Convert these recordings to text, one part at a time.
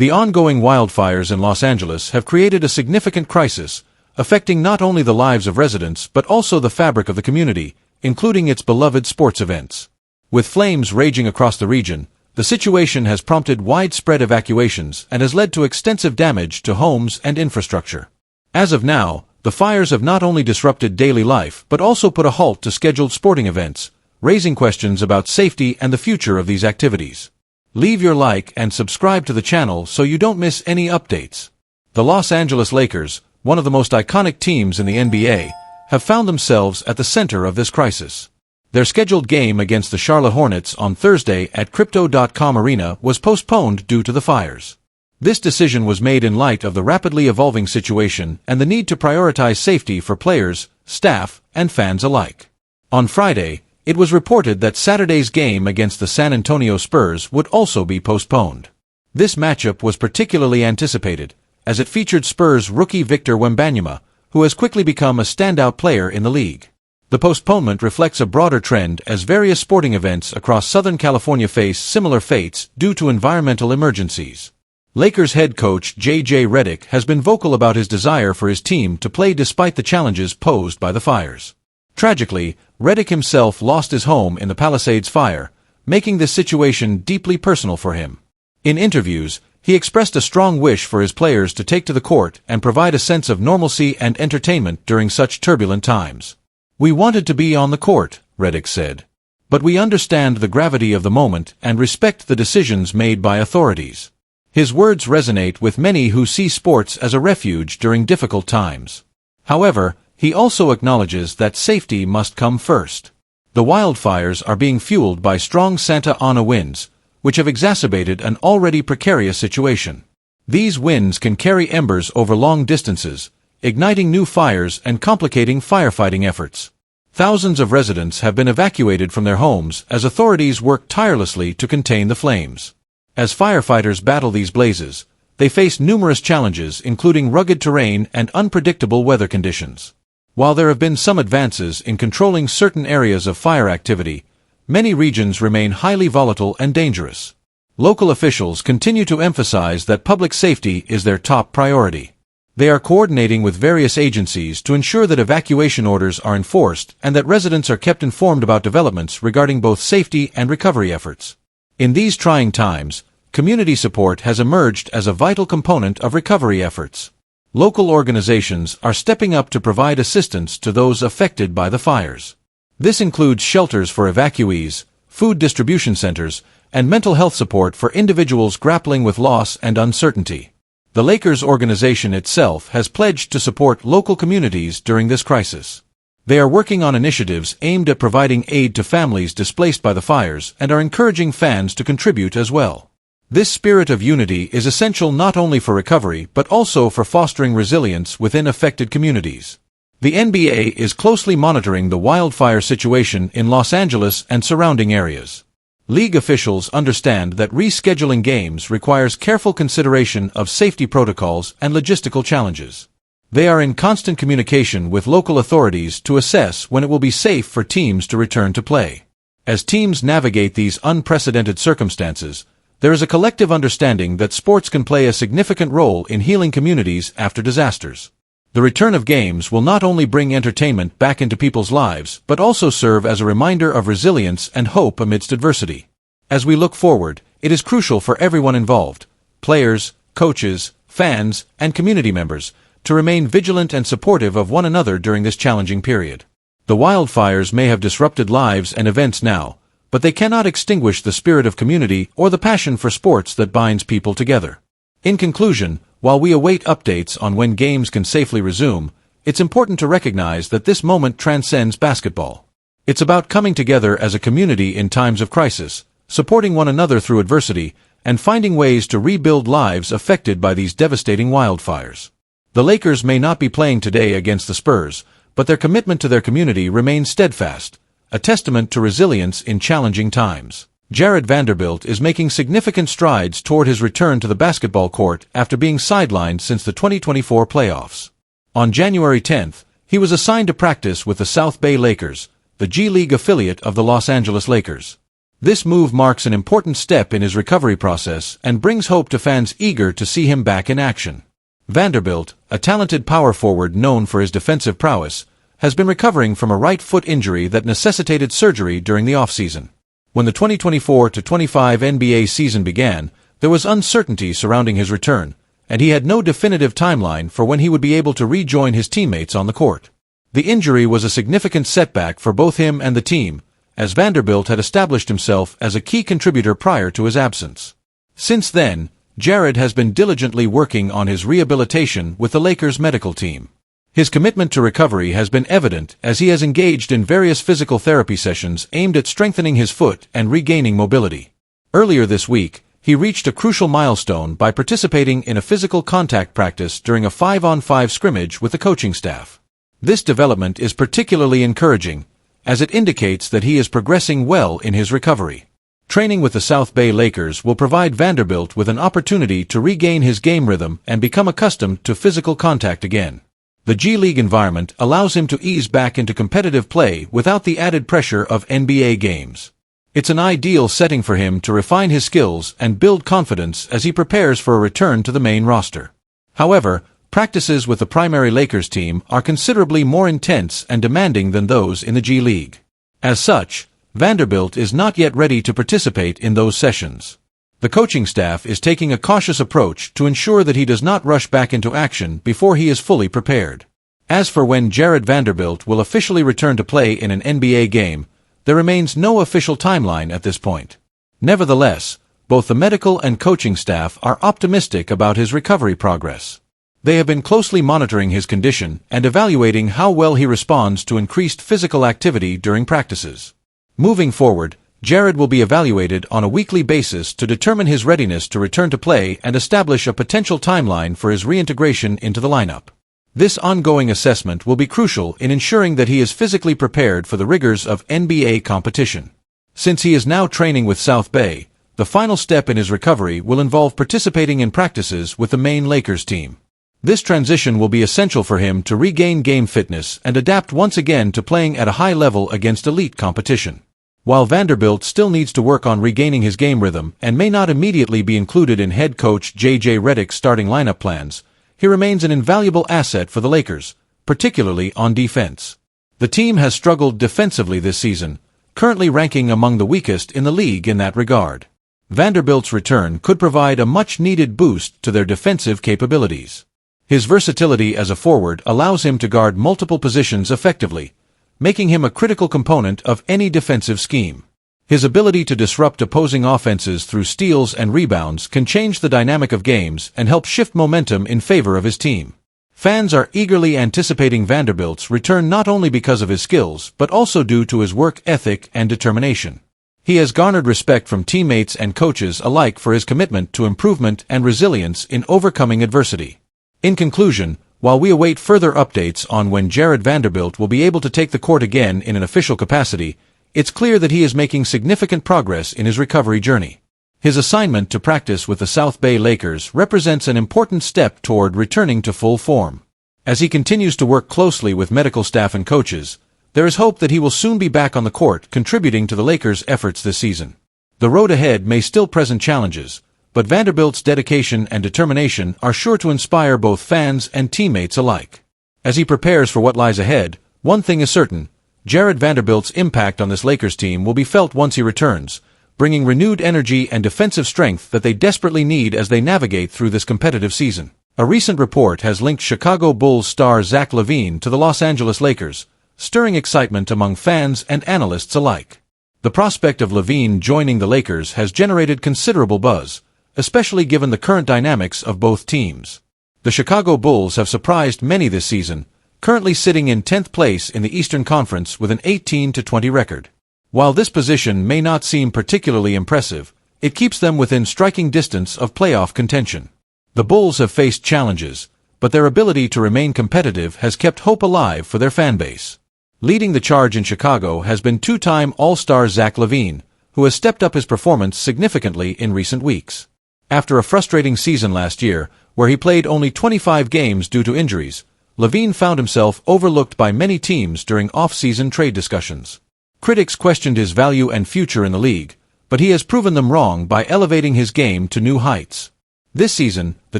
The ongoing wildfires in Los Angeles have created a significant crisis, affecting not only the lives of residents but also the fabric of the community, including its beloved sports events. With flames raging across the region, the situation has prompted widespread evacuations and has led to extensive damage to homes and infrastructure. As of now, the fires have not only disrupted daily life but also put a halt to scheduled sporting events, raising questions about safety and the future of these activities. Leave your like and subscribe to the channel so you don't miss any updates. The Los Angeles Lakers, one of the most iconic teams in the NBA, have found themselves at the center of this crisis. Their scheduled game against the Charlotte Hornets on Thursday at Crypto.com Arena was postponed due to the fires. This decision was made in light of the rapidly evolving situation and the need to prioritize safety for players, staff, and fans alike. On Friday, it was reported that Saturday's game against the San Antonio Spurs would also be postponed. This matchup was particularly anticipated, as it featured Spurs rookie Victor Wembanyama, who has quickly become a standout player in the league. The postponement reflects a broader trend as various sporting events across Southern California face similar fates due to environmental emergencies. Lakers head coach J.J. Redick has been vocal about his desire for his team to play despite the challenges posed by the fires. Tragically, Redick himself lost his home in the Palisades fire, making this situation deeply personal for him. In interviews, he expressed a strong wish for his players to take to the court and provide a sense of normalcy and entertainment during such turbulent times. "We wanted to be on the court," Redick said. "But we understand the gravity of the moment and respect the decisions made by authorities." His words resonate with many who see sports as a refuge during difficult times. However, he also acknowledges that safety must come first. The wildfires are being fueled by strong Santa Ana winds, which have exacerbated an already precarious situation. These winds can carry embers over long distances, igniting new fires and complicating firefighting efforts. Thousands of residents have been evacuated from their homes as authorities work tirelessly to contain the flames. As firefighters battle these blazes, they face numerous challenges including rugged terrain and unpredictable weather conditions. While there have been some advances in controlling certain areas of fire activity, many regions remain highly volatile and dangerous. Local officials continue to emphasize that public safety is their top priority. They are coordinating with various agencies to ensure that evacuation orders are enforced and that residents are kept informed about developments regarding both safety and recovery efforts. In these trying times, community support has emerged as a vital component of recovery efforts. Local organizations are stepping up to provide assistance to those affected by the fires. This includes shelters for evacuees, food distribution centers, and mental health support for individuals grappling with loss and uncertainty. The Lakers organization itself has pledged to support local communities during this crisis. They are working on initiatives aimed at providing aid to families displaced by the fires and are encouraging fans to contribute as well. This spirit of unity is essential not only for recovery but also for fostering resilience within affected communities. The NBA is closely monitoring the wildfire situation in Los Angeles and surrounding areas. League officials understand that rescheduling games requires careful consideration of safety protocols and logistical challenges. They are in constant communication with local authorities to assess when it will be safe for teams to return to play. As teams navigate these unprecedented circumstances, there is a collective understanding that sports can play a significant role in healing communities after disasters. The return of games will not only bring entertainment back into people's lives but also serve as a reminder of resilience and hope amidst adversity. As we look forward, it is crucial for everyone involved, players, coaches, fans, and community members, to remain vigilant and supportive of one another during this challenging period. The wildfires may have disrupted lives and events now, but they cannot extinguish the spirit of community or the passion for sports that binds people together. In conclusion, while we await updates on when games can safely resume, it's important to recognize that this moment transcends basketball. It's about coming together as a community in times of crisis, supporting one another through adversity, and finding ways to rebuild lives affected by these devastating wildfires. The Lakers may not be playing today against the Spurs, but their commitment to their community remains steadfast, a testament to resilience in challenging times. Jared Vanderbilt is making significant strides toward his return to the basketball court after being sidelined since the 2024 playoffs. On January 10th, he was assigned to practice with the South Bay Lakers, the G League affiliate of the Los Angeles Lakers. This move marks an important step in his recovery process and brings hope to fans eager to see him back in action. Vanderbilt, a talented power forward known for his defensive prowess, has been recovering from a right foot injury that necessitated surgery during the offseason. When the 2024-25 NBA season began, there was uncertainty surrounding his return, and he had no definitive timeline for when he would be able to rejoin his teammates on the court. The injury was a significant setback for both him and the team, as Vanderbilt had established himself as a key contributor prior to his absence. Since then, Jared has been diligently working on his rehabilitation with the Lakers medical team. His commitment to recovery has been evident as he has engaged in various physical therapy sessions aimed at strengthening his foot and regaining mobility. Earlier this week, he reached a crucial milestone by participating in a physical contact practice during a 5-on-5 scrimmage with the coaching staff. This development is particularly encouraging, as it indicates that he is progressing well in his recovery. Training with the South Bay Lakers will provide Vanderbilt with an opportunity to regain his game rhythm and become accustomed to physical contact again. The G League environment allows him to ease back into competitive play without the added pressure of NBA games. It's an ideal setting for him to refine his skills and build confidence as he prepares for a return to the main roster. However, practices with the primary Lakers team are considerably more intense and demanding than those in the G League. As such, Vanderbilt is not yet ready to participate in those sessions. The coaching staff is taking a cautious approach to ensure that he does not rush back into action before he is fully prepared. As for when Jared Vanderbilt will officially return to play in an NBA game, there remains no official timeline at this point. Nevertheless, both the medical and coaching staff are optimistic about his recovery progress. They have been closely monitoring his condition and evaluating how well he responds to increased physical activity during practices. Moving forward, Jared will be evaluated on a weekly basis to determine his readiness to return to play and establish a potential timeline for his reintegration into the lineup. This ongoing assessment will be crucial in ensuring that he is physically prepared for the rigors of NBA competition. Since he is now training with South Bay, the final step in his recovery will involve participating in practices with the main Lakers team. This transition will be essential for him to regain game fitness and adapt once again to playing at a high level against elite competition. While Vanderbilt still needs to work on regaining his game rhythm and may not immediately be included in head coach J.J. Redick's starting lineup plans, he remains an invaluable asset for the Lakers, particularly on defense. The team has struggled defensively this season, currently ranking among the weakest in the league in that regard. Vanderbilt's return could provide a much-needed boost to their defensive capabilities. His versatility as a forward allows him to guard multiple positions effectively, making him a critical component of any defensive scheme. His ability to disrupt opposing offenses through steals and rebounds can change the dynamic of games and help shift momentum in favor of his team. Fans are eagerly anticipating Vanderbilt's return not only because of his skills but also due to his work ethic and determination. He has garnered respect from teammates and coaches alike for his commitment to improvement and resilience in overcoming adversity. In conclusion, while we await further updates on when Jared Vanderbilt will be able to take the court again in an official capacity, it's clear that he is making significant progress in his recovery journey. His assignment to practice with the South Bay Lakers represents an important step toward returning to full form. As he continues to work closely with medical staff and coaches, there is hope that he will soon be back on the court contributing to the Lakers' efforts this season. The road ahead may still present challenges, but Vanderbilt's dedication and determination are sure to inspire both fans and teammates alike. As he prepares for what lies ahead, one thing is certain: Jared Vanderbilt's impact on this Lakers team will be felt once he returns, bringing renewed energy and defensive strength that they desperately need as they navigate through this competitive season. A recent report has linked Chicago Bulls star Zach LaVine to the Los Angeles Lakers, stirring excitement among fans and analysts alike. The prospect of LaVine joining the Lakers has generated considerable buzz, especially given the current dynamics of both teams. The Chicago Bulls have surprised many this season, currently sitting in 10th place in the Eastern Conference with an 18-20 record. While this position may not seem particularly impressive, it keeps them within striking distance of playoff contention. The Bulls have faced challenges, but their ability to remain competitive has kept hope alive for their fanbase. Leading the charge in Chicago has been two-time All-Star Zach LaVine, who has stepped up his performance significantly in recent weeks. After a frustrating season last year, where he played only 25 games due to injuries, LaVine found himself overlooked by many teams during off-season trade discussions. Critics questioned his value and future in the league, but he has proven them wrong by elevating his game to new heights. This season, the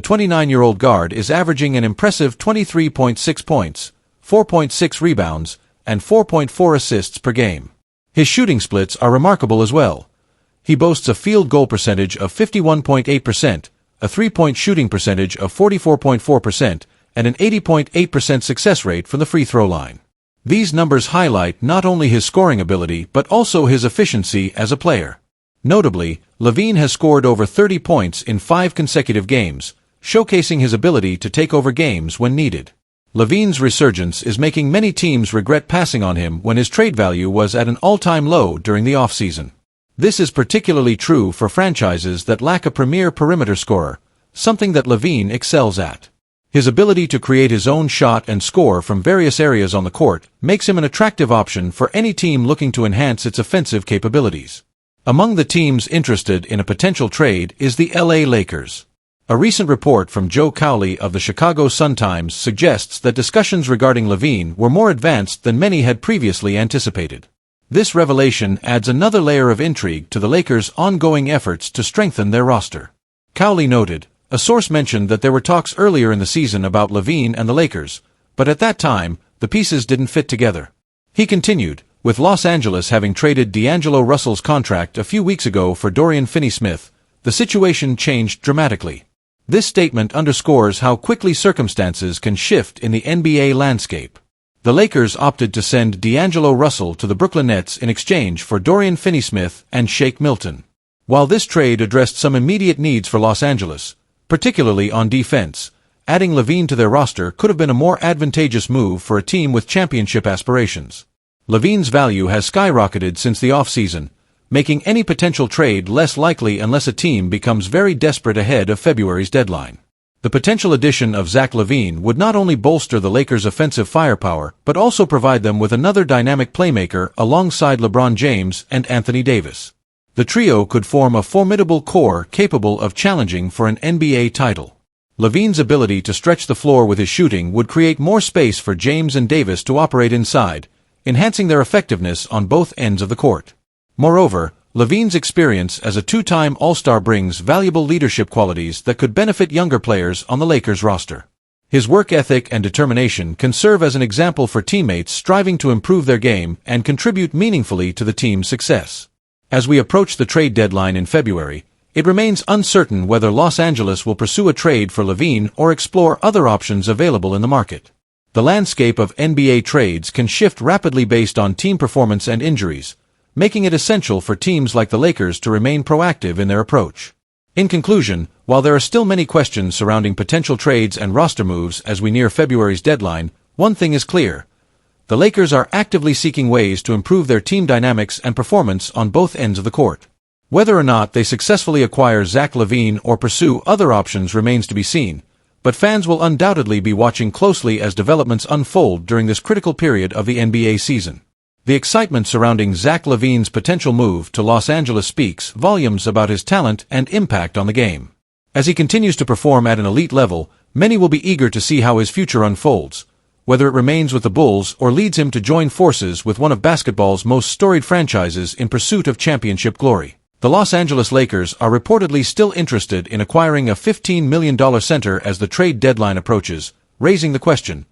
29-year-old guard is averaging an impressive 23.6 points, 4.6 rebounds, and 4.4 assists per game. His shooting splits are remarkable as well. He boasts a field goal percentage of 51.8%, a three-point shooting percentage of 44.4%, and an 80.8% success rate from the free throw line. These numbers highlight not only his scoring ability but also his efficiency as a player. Notably, LaVine has scored over 30 points in 5 consecutive games, showcasing his ability to take over games when needed. LaVine's resurgence is making many teams regret passing on him when his trade value was at an all-time low during the offseason. This is particularly true for franchises that lack a premier perimeter scorer, something that LaVine excels at. His ability to create his own shot and score from various areas on the court makes him an attractive option for any team looking to enhance its offensive capabilities. Among the teams interested in a potential trade is the LA Lakers. A recent report from Joe Cowley of the Chicago Sun-Times suggests that discussions regarding LaVine were more advanced than many had previously anticipated. This revelation adds another layer of intrigue to the Lakers' ongoing efforts to strengthen their roster. Cowley noted, "A source mentioned that there were talks earlier in the season about LaVine and the Lakers, but at that time, the pieces didn't fit together." He continued, "With Los Angeles having traded D'Angelo Russell's contract a few weeks ago for Dorian Finney-Smith, the situation changed dramatically. This statement underscores how quickly circumstances can shift in the NBA landscape. The Lakers opted to send D'Angelo Russell to the Brooklyn Nets in exchange for Dorian Finney-Smith and Shake Milton. While this trade addressed some immediate needs for Los Angeles, particularly on defense, adding LaVine to their roster could have been a more advantageous move for a team with championship aspirations. LaVine's value has skyrocketed since the offseason, making any potential trade less likely unless a team becomes very desperate ahead of February's deadline. The potential addition of Zach LaVine would not only bolster the Lakers' offensive firepower but also provide them with another dynamic playmaker alongside LeBron James and Anthony Davis. The trio could form a formidable core capable of challenging for an NBA title. LaVine's ability to stretch the floor with his shooting would create more space for James and Davis to operate inside, enhancing their effectiveness on both ends of the court. Moreover, LaVine's experience as a two-time All-Star brings valuable leadership qualities that could benefit younger players on the Lakers roster. His work ethic and determination can serve as an example for teammates striving to improve their game and contribute meaningfully to the team's success. As we approach the trade deadline in February, it remains uncertain whether Los Angeles will pursue a trade for LaVine or explore other options available in the market. The landscape of NBA trades can shift rapidly based on team performance and injuries, making it essential for teams like the Lakers to remain proactive in their approach. In conclusion, while there are still many questions surrounding potential trades and roster moves as we near February's deadline, one thing is clear. The Lakers are actively seeking ways to improve their team dynamics and performance on both ends of the court. Whether or not they successfully acquire Zach LaVine or pursue other options remains to be seen, but fans will undoubtedly be watching closely as developments unfold during this critical period of the NBA season. The excitement surrounding Zach LaVine's potential move to Los Angeles speaks volumes about his talent and impact on the game. As he continues to perform at an elite level, many will be eager to see how his future unfolds, whether it remains with the Bulls or leads him to join forces with one of basketball's most storied franchises in pursuit of championship glory. The Los Angeles Lakers are reportedly still interested in acquiring a $15 million center as the trade deadline approaches, raising the question,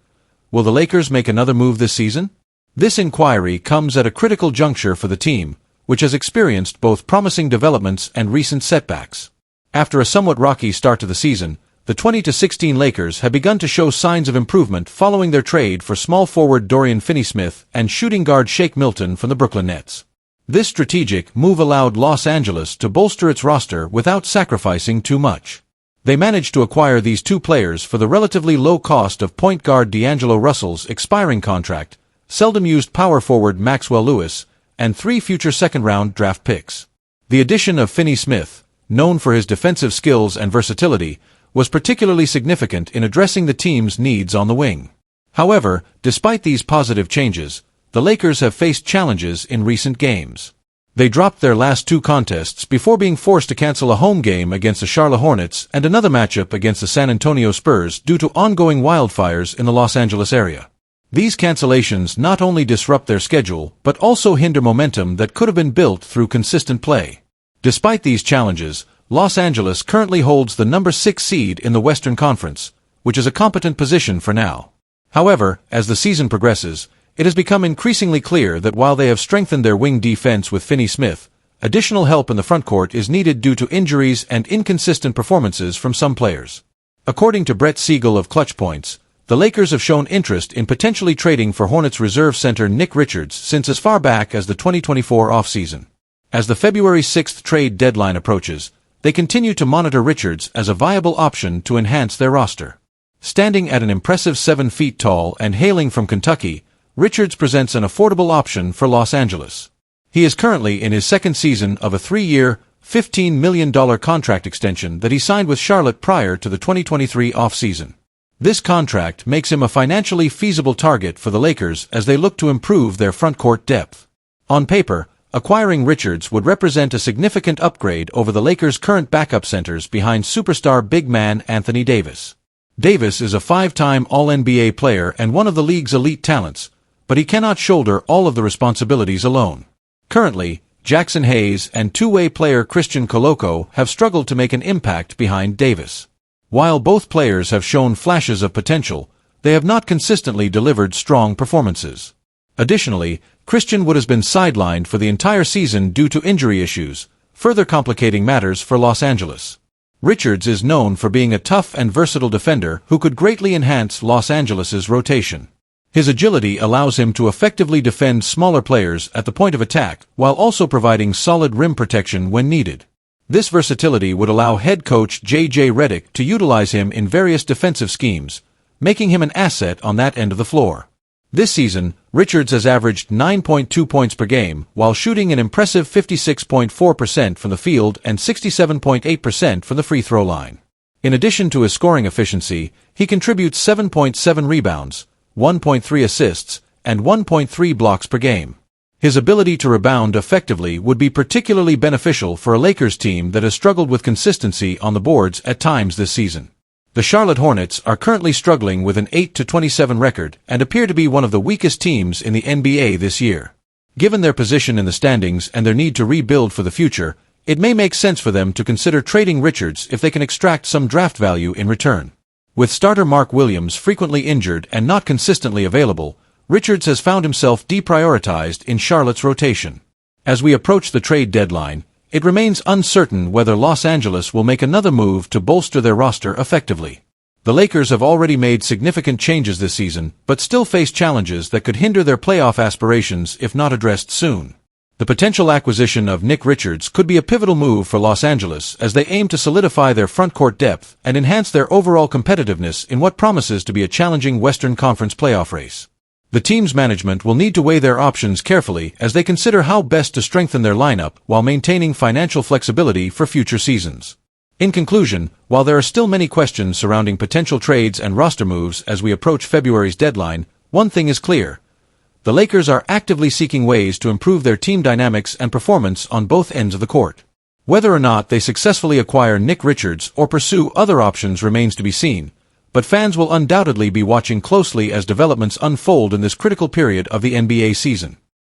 will the Lakers make another move this season? This inquiry comes at a critical juncture for the team, which has experienced both promising developments and recent setbacks. After a somewhat rocky start to the season, the 20-16 Lakers have begun to show signs of improvement following their trade for small forward Dorian Finney-Smith and shooting guard Shake Milton from the Brooklyn Nets. This strategic move allowed Los Angeles to bolster its roster without sacrificing too much. They managed to acquire these two players for the relatively low cost of point guard D'Angelo Russell's expiring contract, seldom-used power forward Maxwell Lewis, and 3 future second-round draft picks. The addition of Finney-Smith, known for his defensive skills and versatility, was particularly significant in addressing the team's needs on the wing. However, despite these positive changes, the Lakers have faced challenges in recent games. They dropped their last 2 contests before being forced to cancel a home game against the Charlotte Hornets and another matchup against the San Antonio Spurs due to ongoing wildfires in the Los Angeles area. These cancellations not only disrupt their schedule but also hinder momentum that could have been built through consistent play. Despite these challenges, Los Angeles currently holds the number 6 seed in the Western Conference, which is a competent position for now. However, as the season progresses, it has become increasingly clear that while they have strengthened their wing defense with Finney-Smith, additional help in the frontcourt is needed due to injuries and inconsistent performances from some players. According to Brett Siegel of Clutch Points, the Lakers have shown interest in potentially trading for Hornets reserve center Nick Richards since as far back as the 2024 offseason. As the February 6th trade deadline approaches, they continue to monitor Richards as a viable option to enhance their roster. Standing at an impressive 7 feet tall and hailing from Kentucky, Richards presents an affordable option for Los Angeles. He is currently in his second season of a 3-year, $15 million contract extension that he signed with Charlotte prior to the 2023 offseason. This contract makes him a financially feasible target for the Lakers as they look to improve their frontcourt depth. On paper, acquiring Richards would represent a significant upgrade over the Lakers' current backup centers behind superstar big man Anthony Davis. Davis is a 5-time All-NBA player and one of the league's elite talents, but he cannot shoulder all of the responsibilities alone. Currently, Jackson Hayes and two-way player Christian Coloco have struggled to make an impact behind Davis. While both players have shown flashes of potential, they have not consistently delivered strong performances. Additionally, Christian Wood has been sidelined for the entire season due to injury issues, further complicating matters for Los Angeles. Richards is known for being a tough and versatile defender who could greatly enhance Los Angeles's rotation. His agility allows him to effectively defend smaller players at the point of attack while also providing solid rim protection when needed. This versatility would allow head coach J.J. Redick to utilize him in various defensive schemes, making him an asset on that end of the floor. This season, Richards has averaged 9.2 points per game while shooting an impressive 56.4% from the field and 67.8% from the free throw line. In addition to his scoring efficiency, he contributes 7.7 rebounds, 1.3 assists, and 1.3 blocks per game. His ability to rebound effectively would be particularly beneficial for a Lakers team that has struggled with consistency on the boards at times this season. The Charlotte Hornets are currently struggling with an 8-27 record and appear to be one of the weakest teams in the NBA this year. Given their position in the standings and their need to rebuild for the future, it may make sense for them to consider trading Richards if they can extract some draft value in return. With starter Mark Williams frequently injured and not consistently available, Richards has found himself deprioritized in Charlotte's rotation. As we approach the trade deadline, it remains uncertain whether Los Angeles will make another move to bolster their roster effectively. The Lakers have already made significant changes this season, but still face challenges that could hinder their playoff aspirations if not addressed soon. The potential acquisition of Nick Richards could be a pivotal move for Los Angeles as they aim to solidify their frontcourt depth and enhance their overall competitiveness in what promises to be a challenging Western Conference playoff race. The team's management will need to weigh their options carefully as they consider how best to strengthen their lineup while maintaining financial flexibility for future seasons. In conclusion, while there are still many questions surrounding potential trades and roster moves as we approach February's deadline, one thing is clear. The Lakers are actively seeking ways to improve their team dynamics and performance on both ends of the court. Whether or not they successfully acquire Nick Richards or pursue other options remains to be seen, but fans will undoubtedly be watching closely as developments unfold in this critical period of the NBA season.